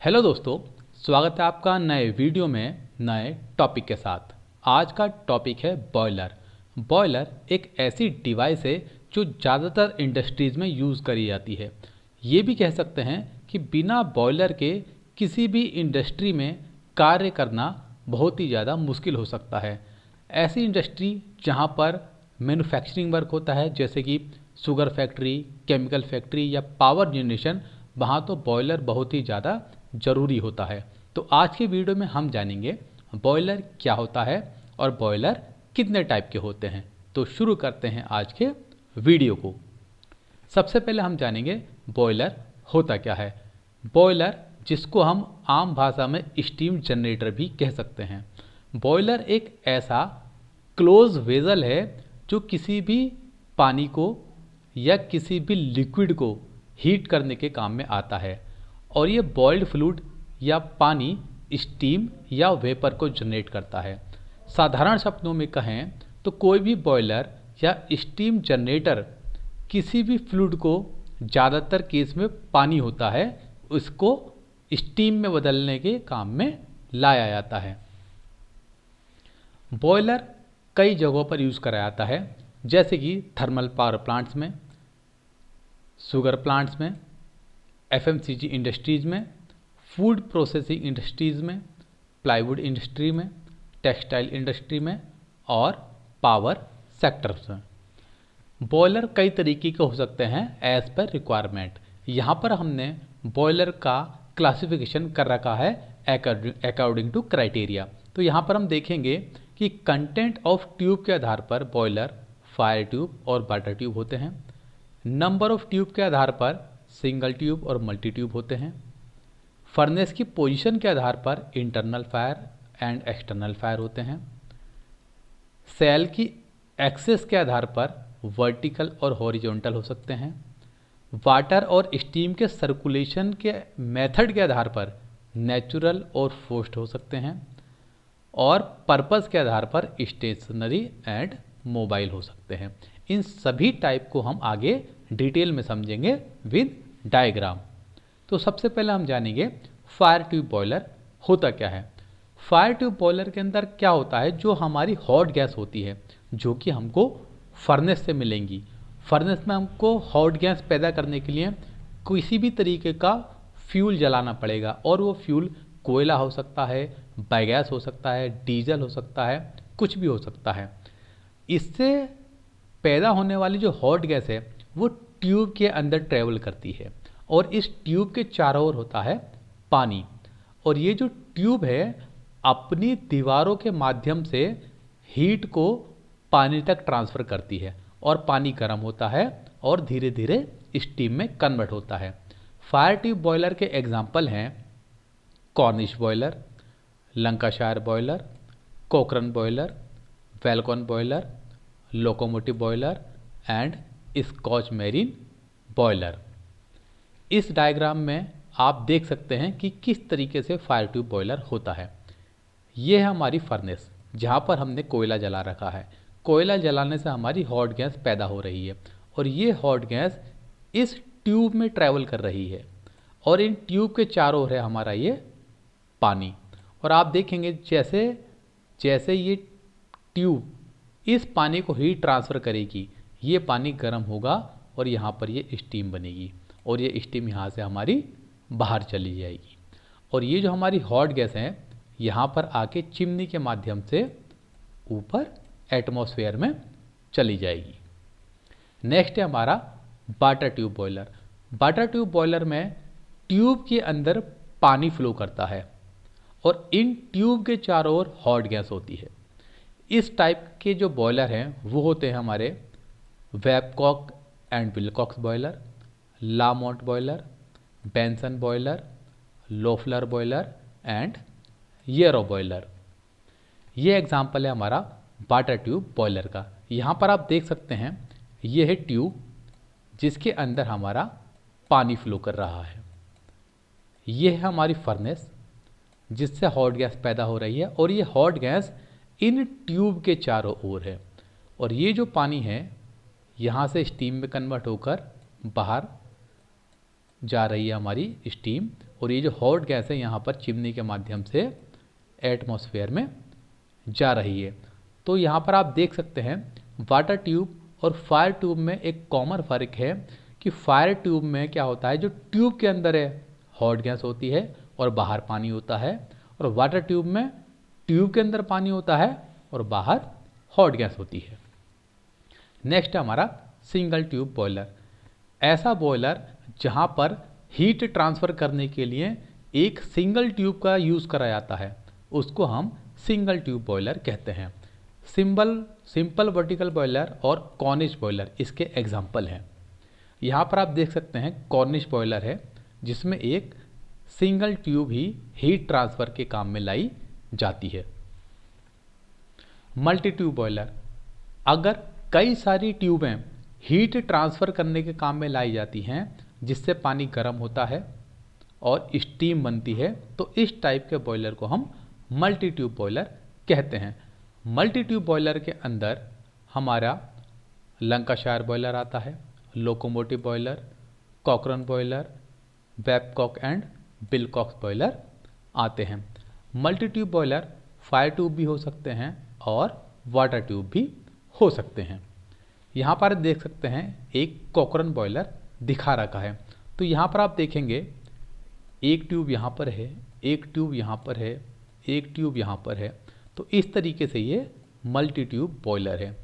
Hello दोस्तों, स्वागत है आपका नए वीडियो में नए टॉपिक के साथ। आज का टॉपिक है बॉयलर। बॉयलर एक ऐसी डिवाइस है जो ज़्यादातर इंडस्ट्रीज़ में यूज़ करी जाती है। ये भी कह सकते हैं कि बिना बॉयलर के किसी भी इंडस्ट्री में कार्य करना बहुत ही ज़्यादा मुश्किल हो सकता है। ऐसी इंडस्ट्री जहाँ पर मैन्युफैक्चरिंग वर्क होता है, जैसे कि शुगर फैक्ट्री, केमिकल फैक्ट्री या पावर जनरेशन, वहाँ तो बॉयलर बहुत ही ज़्यादा ज़रूरी होता है। तो आज की वीडियो में हम जानेंगे बॉयलर क्या होता है और बॉयलर कितने टाइप के होते हैं। तो शुरू करते हैं आज के वीडियो को। सबसे पहले हम जानेंगे बॉयलर होता क्या है। बॉयलर, जिसको हम आम भाषा में स्टीम जनरेटर भी कह सकते हैं। बॉयलर एक ऐसा क्लोज वेसल है जो किसी भी पानी को या किसी भी लिक्विड को हीट करने के काम में आता है, और ये बॉइल्ड फ्लूइड या पानी, स्टीम या वेपर को जनरेट करता है। साधारण शब्दों में कहें तो कोई भी बॉयलर या स्टीम जनरेटर किसी भी फ्लूइड को, ज़्यादातर केस में पानी होता है, उसको स्टीम में बदलने के काम में लाया जाता है। बॉयलर कई जगहों पर यूज़ करा जाता है, जैसे कि थर्मल पावर प्लांट्स में, शुगर प्लांट्स में, एफएमसीजी इंडस्ट्रीज़ में, फूड प्रोसेसिंग इंडस्ट्रीज़ में, प्लाईवुड इंडस्ट्री में, टेक्सटाइल इंडस्ट्री में और पावर सेक्टर्स में। बॉयलर कई तरीके के हो सकते हैं एज पर रिक्वायरमेंट। यहाँ पर हमने बॉयलर का क्लासिफिकेशन कर रखा है अकॉर्डिंग टू क्राइटेरिया। तो यहाँ पर हम देखेंगे कि कंटेंट ऑफ ट्यूब के आधार पर बॉयलर फायर ट्यूब और वाटर ट्यूब होते हैं। नंबर ऑफ ट्यूब के आधार पर सिंगल ट्यूब और मल्टी ट्यूब होते हैं। फर्नेस की पोजीशन के आधार पर internal fire and external fire होते हैं। सेल की एक्सेस के आधार पर वर्टिकल और हॉरिजॉन्टल हो सकते हैं। वाटर और स्टीम के सर्कुलेशन के मेथड के आधार पर नेचुरल और फोर्स्ड हो सकते हैं, और पर्पस के आधार पर स्टेशनरी एंड मोबाइल हो सकते हैं। इन सभी टाइप को हम आगे डिटेल में समझेंगे विद डायग्राम। तो सबसे पहले हम जानेंगे फायर ट्यूब बॉयलर होता क्या है। फायर ट्यूब बॉयलर के अंदर क्या होता है, जो हमारी हॉट गैस होती है, जो कि हमको फर्नेस से मिलेंगी। फर्नेस में हमको हॉट गैस पैदा करने के लिए किसी भी तरीके का फ्यूल जलाना पड़ेगा, और वो फ्यूल कोयला हो सकता है, बायोगैस हो सकता है, डीजल हो सकता है, कुछ भी हो सकता है। इससे पैदा होने वाली जो हॉट गैस है वो ट्यूब के अंदर ट्रेवल करती है, और इस ट्यूब के चारों ओर होता है पानी। और ये जो ट्यूब है अपनी दीवारों के माध्यम से हीट को पानी तक ट्रांसफ़र करती है, और पानी गर्म होता है और धीरे धीरे स्टीम में कन्वर्ट होता है। फायर ट्यूब बॉयलर के एग्जाम्पल हैं Cornish boiler, Lancashire boiler, Cochran boiler, वेलकॉन boiler, locomotive boiler and Scotch marine boiler. इस डायग्राम में आप देख सकते हैं कि किस तरीके से फायर ट्यूब बॉयलर होता है। ये है हमारी फर्नेस, जहाँ पर हमने कोयला जला रखा है। कोयला जलाने से हमारी हॉट गैस पैदा हो रही है, और ये हॉट गैस इस ट्यूब में ट्रैवल कर रही है, और इन ट्यूब के चारों ओर है हमारा ये पानी। और आप देखेंगे जैसे जैसे ये ट्यूब इस पानी को हीट ट्रांसफ़र करेगी, ये पानी गर्म होगा और यहाँ पर ये स्टीम बनेगी, और ये स्टीम यहाँ से हमारी बाहर चली जाएगी, और ये जो हमारी हॉट गैस है यहाँ पर आके चिमनी के माध्यम से ऊपर एटमॉस्फेयर में चली जाएगी। नेक्स्ट है हमारा water tube boiler. Water tube boiler में ट्यूब के अंदर पानी फ्लो करता है, और इन ट्यूब के चारों ओर हॉट गैस होती है। इस टाइप के जो बॉयलर हैं वो होते हैं हमारे Babcock and Wilcox boiler, Lamont boiler, Benson boiler, Loeffler boiler and Yarrow boiler. ये एग्जाम्पल है हमारा वाटर ट्यूब बॉयलर का। यहाँ पर आप देख सकते हैं ये है ट्यूब जिसके अंदर हमारा पानी फ्लो कर रहा है। ये है हमारी फर्नेस जिससे हॉट गैस पैदा हो रही है, और ये हॉट गैस इन ट्यूब के चारों ओर है, और ये जो पानी है यहाँ से स्टीम में कन्वर्ट होकर बाहर जा रही है हमारी स्टीम, और ये जो हॉट गैस है यहाँ पर चिमनी के माध्यम से एटमॉस्फेयर में जा रही है। तो यहाँ पर आप देख सकते हैं वाटर ट्यूब और फायर ट्यूब में एक कॉमन फ़र्क है कि फायर ट्यूब में क्या होता है, जो ट्यूब के अंदर है हॉट गैस होती है और बाहर पानी होता है, और वाटर ट्यूब में ट्यूब के अंदर पानी होता है और बाहर हॉट गैस होती है। नेक्स्ट हमारा सिंगल ट्यूब बॉयलर। ऐसा बॉयलर जहाँ पर हीट ट्रांसफ़र करने के लिए एक सिंगल ट्यूब का यूज़ करा जाता है, उसको हम सिंगल ट्यूब बॉयलर कहते हैं। सिंपल वर्टिकल बॉयलर और कॉर्निश बॉयलर इसके एग्जाम्पल हैं। यहाँ पर आप देख सकते हैं कॉर्निश बॉयलर है जिसमें एक सिंगल ट्यूब ही हीट ट्रांसफ़र के काम में लाई जाती है। मल्टी ट्यूब बॉयलर, अगर कई सारी ट्यूबें हीट ट्रांसफ़र करने के काम में लाई जाती हैं जिससे पानी गर्म होता है और स्टीम बनती है, तो इस टाइप के बॉयलर को हम मल्टी ट्यूब बॉयलर कहते हैं। मल्टी ट्यूब बॉयलर के अंदर हमारा लंकाशायर बॉयलर आता है, locomotive boiler, Cochran boiler, Babcock and Wilcox boiler आते हैं। Multi tube boiler fire tube भी हो सकते हैं और वाटर ट्यूब भी हो सकते हैं। यहाँ पर देख सकते हैं एक कॉकरन बॉयलर दिखा रखा है, तो यहाँ पर आप देखेंगे एक ट्यूब यहाँ पर है, एक ट्यूब यहाँ पर है, एक ट्यूब यहाँ पर है, तो इस तरीके से ये मल्टी ट्यूब बॉयलर है।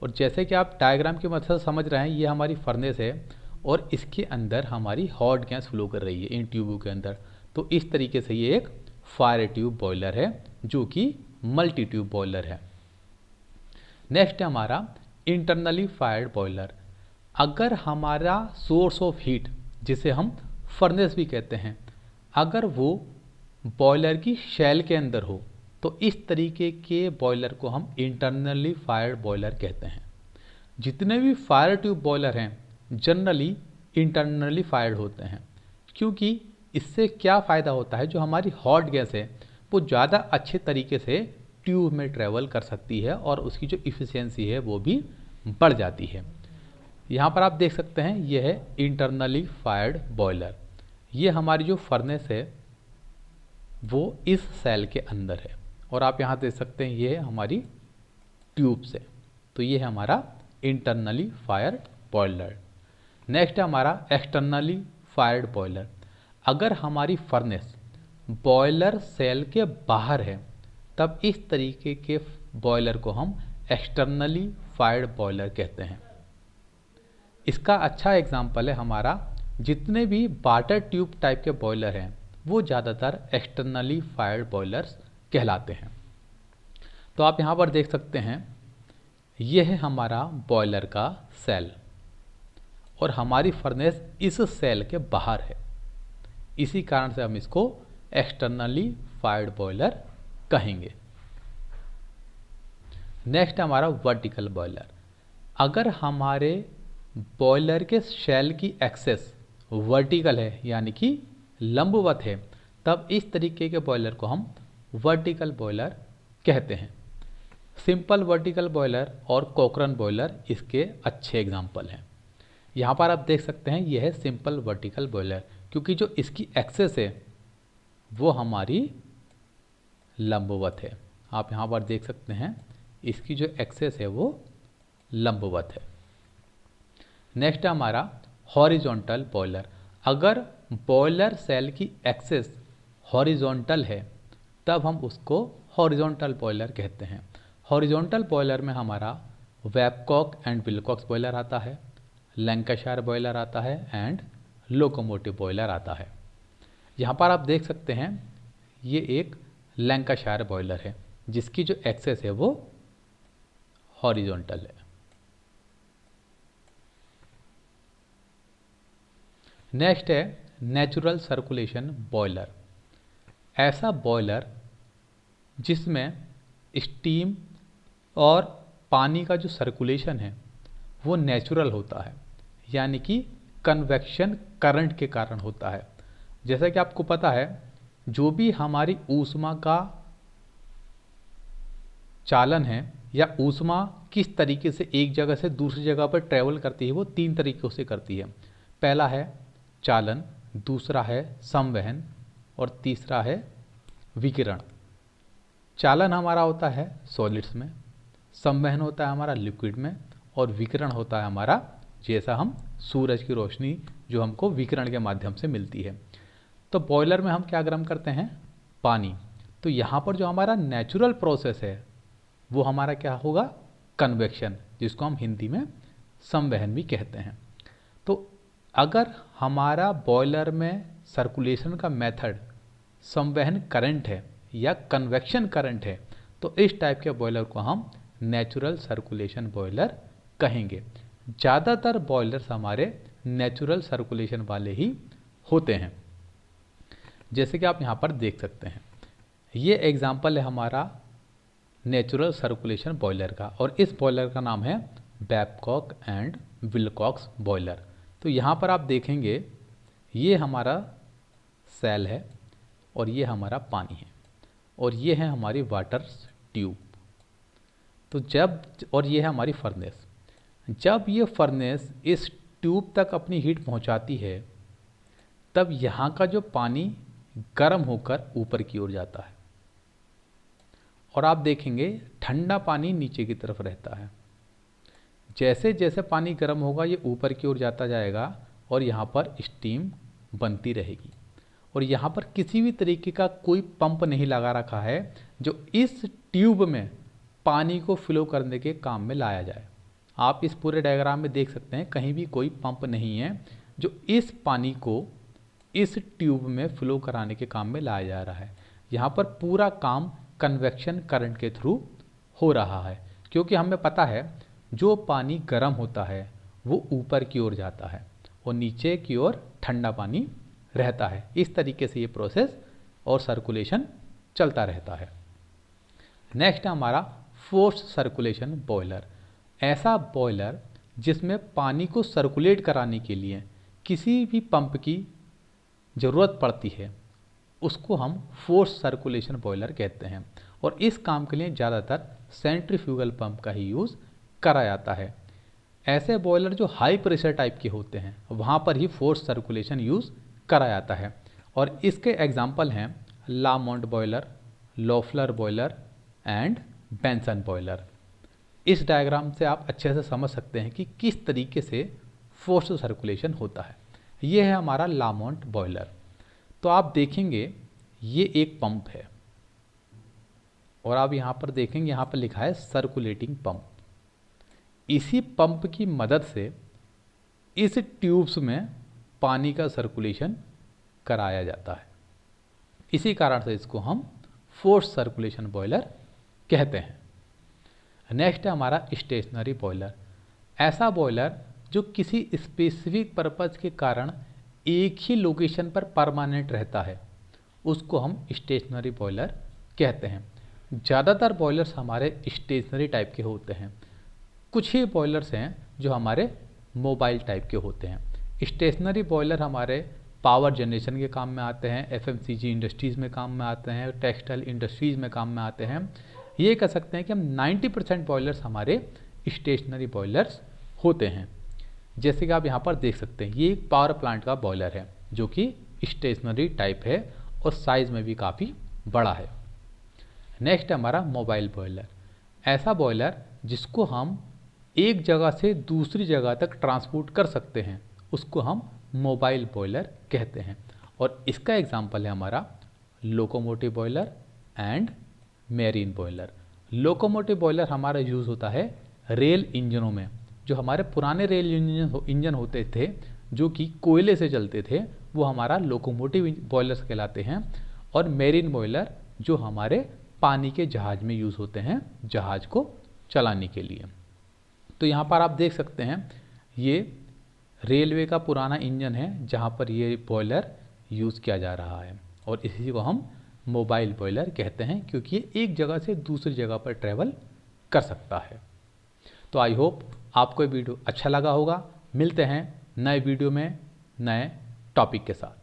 और जैसे कि आप डायग्राम की मदद से समझ रहे हैं, ये हमारी फर्नेस है और इसके अंदर हमारी हॉट गैस फ्लो कर रही है इन ट्यूबों के अंदर, तो इस तरीके से ये एक फायर ट्यूब बॉयलर है जो कि मल्टी ट्यूब बॉयलर है। नेक्स्ट है हमारा इंटरनली फायर्ड बॉयलर। अगर हमारा सोर्स ऑफ हीट, जिसे हम फर्नेस भी कहते हैं, अगर वो बॉयलर की शेल के अंदर हो, तो इस तरीके के बॉयलर को हम इंटरनली फायर्ड बॉयलर कहते हैं। जितने भी फायर ट्यूब बॉयलर हैं जनरली इंटरनली फायर्ड होते हैं, क्योंकि इससे क्या फ़ायदा होता है, जो हमारी हॉट गैस है वो ज़्यादा अच्छे तरीके से ट्यूब में ट्रेवल कर सकती है और उसकी जो इफ़िशियंसी है वो भी बढ़ जाती है। यहाँ पर आप देख सकते हैं यह है इंटरनली फायर्ड बॉयलर। ये हमारी जो फर्नेस है वो इस सेल के अंदर है, और आप यहाँ देख सकते हैं ये है हमारी ट्यूब से, तो ये है हमारा इंटरनली फायर्ड बॉयलर। नेक्स्ट है हमारा एक्सटर्नली फायर्ड बॉयलर। अगर हमारी फर्नेस बॉयलर सेल के बाहर है तब इस तरीके के बॉयलर को हम एक्सटर्नली फायर्ड बॉयलर कहते हैं। इसका अच्छा एग्जाम्पल है हमारा जितने भी वाटर ट्यूब टाइप के बॉयलर हैं वो ज़्यादातर एक्सटर्नली फायर्ड बॉयलर्स कहलाते हैं। तो आप यहाँ पर देख सकते हैं यह है हमारा बॉयलर का सेल और हमारी फर्नेस इस सेल के बाहर है, इसी कारण से हम इसको एक्सटर्नली फायर्ड बॉयलर कहेंगे। नेक्स्ट हमारा वर्टिकल बॉयलर। अगर हमारे बॉयलर के शेल की एक्सेस वर्टिकल है यानी कि लंबवत है, तब इस तरीके के बॉयलर को हम वर्टिकल बॉयलर कहते हैं। सिंपल वर्टिकल बॉयलर और कॉकरन बॉयलर इसके अच्छे एग्जाम्पल हैं। यहाँ पर आप देख सकते हैं यह है सिंपल वर्टिकल बॉयलर, क्योंकि जो इसकी एक्सेस है वो हमारी लंबवत है। आप यहाँ पर देख सकते हैं इसकी जो एक्सेस है वो लंबवत है। नेक्स्ट हमारा हॉरिजॉन्टल बॉयलर। अगर बॉयलर सेल की एक्सेस हॉरिजॉन्टल है तब हम उसको हॉरिजॉन्टल बॉयलर कहते हैं। हॉरिजॉन्टल बॉयलर में हमारा बैबकॉक एंड विलकॉक्स बॉयलर आता है, लैंकाशायर बॉयलर आता है एंड लोकोमोटिव बॉयलर आता है। यहाँ पर आप देख सकते हैं ये एक लैंकाशायर बॉयलर है जिसकी जो एक्सेस है वो हॉरिजॉन्टल है। नेक्स्ट है नेचुरल सर्कुलेशन बॉयलर। ऐसा बॉयलर जिसमें स्टीम और पानी का जो सर्कुलेशन है वो नेचुरल होता है, यानी कि कन्वेक्शन करंट के कारण होता है। जैसा कि आपको पता है जो भी हमारी ऊष्मा का चालन है या ऊष्मा किस तरीके से एक जगह से दूसरी जगह पर ट्रेवल करती है वो तीन तरीक़ों से करती है। पहला है चालन, दूसरा है संवहन और तीसरा है विकिरण। चालन हमारा होता है सॉलिड्स में, संवहन होता है हमारा लिक्विड में, और विकिरण होता है हमारा जैसा हम सूरज की रोशनी जो हमको विकिरण के माध्यम से मिलती है। तो बॉयलर में हम क्या गर्म करते हैं? पानी। तो यहाँ पर जो हमारा नेचुरल प्रोसेस है वो हमारा क्या होगा? कन्वेक्शन, जिसको हम हिंदी में संवहन भी कहते हैं। तो अगर हमारा बॉयलर में सर्कुलेशन का मेथड संवहन करंट है या कन्वेक्शन करंट है तो इस टाइप के बॉयलर को हम नेचुरल सर्कुलेशन बॉयलर कहेंगे। ज़्यादातर बॉयलर्स हमारे नेचुरल सर्कुलेशन वाले ही होते हैं, जैसे कि आप यहाँ पर देख सकते हैं। ये एग्जाम्पल है हमारा नेचुरल सर्कुलेशन बॉयलर का, और इस बॉयलर का नाम है बैबकॉक एंड विलकॉक्स बॉयलर। तो यहाँ पर आप देखेंगे ये हमारा सेल है और ये हमारा पानी है और ये है हमारी वाटर ट्यूब। तो जब, और ये है हमारी फर्नेस। जब ये फर्नेस इस ट्यूब तक अपनी हीट पहुंचाती है तब यहाँ का जो पानी गर्म होकर ऊपर की ओर जाता है, और आप देखेंगे ठंडा पानी नीचे की तरफ रहता है। जैसे जैसे पानी गर्म होगा ये ऊपर की ओर जाता जाएगा और यहाँ पर स्टीम बनती रहेगी। और यहाँ पर किसी भी तरीके का कोई पंप नहीं लगा रखा है जो इस ट्यूब में पानी को फ्लो करने के काम में लाया जाए। आप इस पूरे डायग्राम में देख सकते हैं कहीं भी कोई पंप नहीं है जो इस पानी को इस ट्यूब में फ्लो कराने के काम में लाया जा रहा है। यहाँ पर पूरा काम कन्वेक्शन करंट के थ्रू हो रहा है, क्योंकि हमें पता है जो पानी गर्म होता है वो ऊपर की ओर जाता है और नीचे की ओर ठंडा पानी रहता है। इस तरीके से ये प्रोसेस और सर्कुलेशन चलता रहता है। नेक्स्ट है हमारा फोर्स्ड सर्कुलेशन बॉयलर। ऐसा बॉयलर जिसमें पानी को सर्कुलेट कराने के लिए किसी भी पंप की ज़रूरत पड़ती है उसको हम फोर्स सर्कुलेशन बॉयलर कहते हैं, और इस काम के लिए ज़्यादातर सेंट्रीफ्यूगल पंप का ही यूज़ करा जाता है। ऐसे बॉयलर जो हाई प्रेशर टाइप के होते हैं वहाँ पर ही फोर्स सर्कुलेशन यूज़ करा जाता है, और इसके एग्जाम्पल हैं Lamont boiler, Loeffler boiler and Benson boiler. इस डायग्राम से आप अच्छे से समझ सकते हैं कि किस तरीके से फोर्स सर्कुलेशन होता है। ये है हमारा लामोंट बॉयलर। तो आप देखेंगे ये एक पंप है और आप यहाँ पर देखेंगे यहाँ पर लिखा है सर्कुलेटिंग पंप। इसी पंप की मदद से इस ट्यूब्स में पानी का सर्कुलेशन कराया जाता है। इसी कारण से इसको हम फोर्स सर्कुलेशन बॉयलर कहते हैं। नेक्स्ट है हमारा स्टेशनरी बॉयलर। ऐसा बॉयलर जो किसी स्पेसिफिक पर्पज़ के कारण एक ही लोकेशन पर परमानेंट रहता है उसको हम स्टेशनरी बॉयलर कहते हैं। ज़्यादातर बॉयलर्स हमारे स्टेशनरी टाइप के होते हैं, कुछ ही बॉयलर्स हैं जो हमारे मोबाइल टाइप के होते हैं। स्टेशनरी बॉयलर हमारे पावर जनरेशन के काम में आते हैं, एफएमसीजी इंडस्ट्रीज़ में काम में आते हैं, टेक्सटाइल इंडस्ट्रीज़ में काम में आते हैं। ये कह सकते हैं कि हम 90% बॉयलर्स हमारे स्टेशनरी बॉयलर्स होते हैं। जैसे कि आप यहाँ पर देख सकते हैं ये एक पावर प्लांट का बॉयलर है जो कि स्टेशनरी टाइप है और साइज़ में भी काफ़ी बड़ा है। नेक्स्ट है हमारा मोबाइल बॉयलर। ऐसा बॉयलर जिसको हम एक जगह से दूसरी जगह तक ट्रांसपोर्ट कर सकते हैं उसको हम मोबाइल बॉयलर कहते हैं, और इसका एग्जांपल है हमारा locomotive boiler and marine boiler. Locomotive boiler हमारा यूज़ होता है रेल इंजनों में। जो हमारे पुराने रेल इंजन होते थे जो कि कोयले से चलते थे वो हमारा लोकोमोटिव बॉयलर्स कहलाते हैं, और मैरीन बॉयलर जो हमारे पानी के जहाज़ में यूज़ होते हैं जहाज़ को चलाने के लिए। तो यहाँ पर आप देख सकते हैं ये रेलवे का पुराना इंजन है जहाँ पर ये बॉयलर यूज़ किया जा रहा है, और इसी को हम मोबाइल बॉयलर कहते हैं क्योंकि ये एक जगह से दूसरी जगह पर ट्रैवल कर सकता है। तो आई होप आपको ये वीडियो अच्छा लगा होगा। मिलते हैं नए वीडियो में नए टॉपिक के साथ।